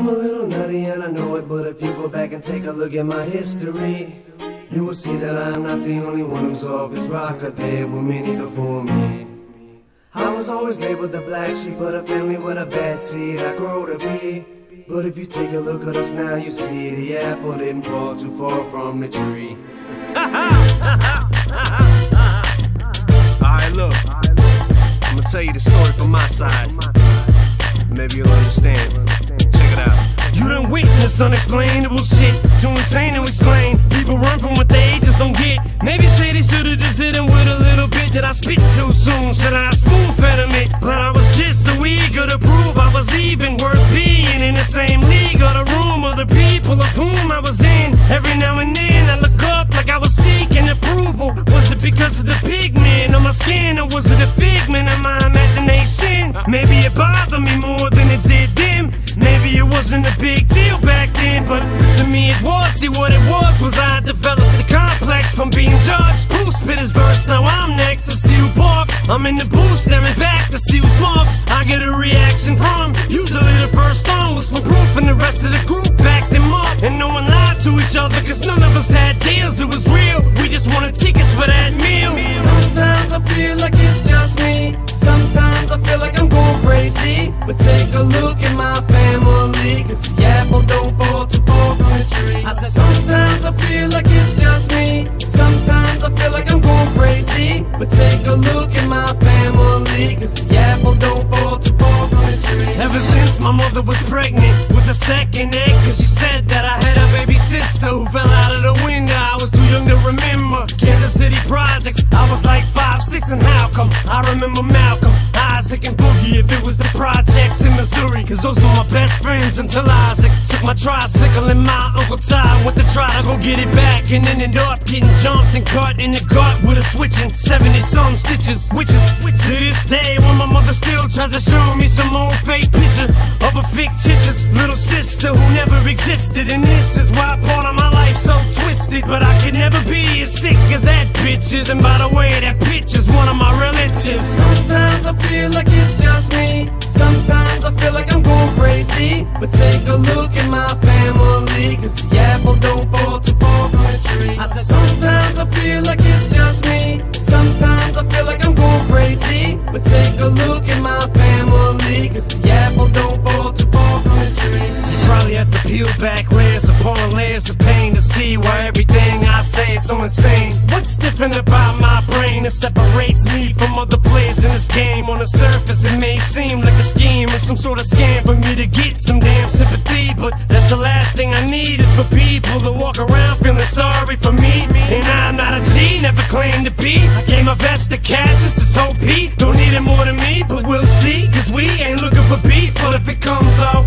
I'm a little nutty and I know it, but if you go back and take a look at my history, you will see that I'm not the only one who's off his rocker. There were many before me. I was always labeled the black sheep of the family with a bad seed I grow to be. But if you take a look at us now, you see the apple didn't fall too far from the tree. Alright, look, I'm gonna tell you the story from my side. Maybe you'll understand. Check it out. You done witnessed unexplainable shit, too insane to explain. People run from what they just don't get. Maybe say they should've just hit him with a little bit. Did I spit too soon? Should I spoon-fed him it? But I was just so eager to prove I was even worth being in the same league or the room of the people of whom I was in. Every now and then I look up like I was seeking approval. Was it because of the pigment on my skin, or was it a figment of my imagination? Maybe it bothered me more than it did them. Maybe it wasn't a big deal back then, but to me it was. See, what it was I developed a complex from being judged. Who spit his verse? Now I'm next to see who barks. I'm in the booth staring back to see who's marks I get a reaction from. Usually the first song was for proof and the rest of the group backed them up. And no one lied to each other, cause none of us had deals. It was real, we just wanted tickets for that meal. Sometimes I feel like it's just me. Sometimes I feel like I'm going crazy. But take a look at my family, cause the apple don't fall too far from the tree. I said sometimes I feel like it's just me. Sometimes I feel like I'm going crazy. But take a look at my family, cause the apple don't fall too far from the tree. Ever since my mother was pregnant with a second egg, cause she said that I had a baby sister who fell out of the window. I was too young to remember Kansas City projects. I was like 5, 6, and how come I remember Malcolm, Isaac, and Boogie if it was the projects in Missouri? Cause those were my best friends until Isaac took my tricycle and my Uncle Ty went to try to go get it back, and ended up getting jumped and cut in the gut with a switching 70-some stitches. Which is to this day when my mother still tries to show me some old fake picture of a fictitious little sister who never existed. And this is why part of my life's so twisted. But I could never be as sick as that bitch is. And by the way, that bitch is one of my relatives. Sometimes I feel like it's just me. Sometimes I feel like I'm going crazy. But take a look at my family, cause the apple don't fall too far from the tree. I said sometimes I feel like it's just me. Sometimes I feel like I'm going crazy. But take a look at my family, cause the apple don't fall too far from the tree. You probably have to peel back layers upon layers of pain to see why everything I say is so insane. What's different about my brain that separates me from other players in this game? On the surface it may seem like a scheme or some sort of scam for me to get some damn sympathy, but that's the last thing I need is for people to walk around feeling sorry for me. And I'm not a G, never claimed to be. I gave my best to cash just to hope he don't need it more than me, but we'll see, cause we ain't looking for beef. But if it comes our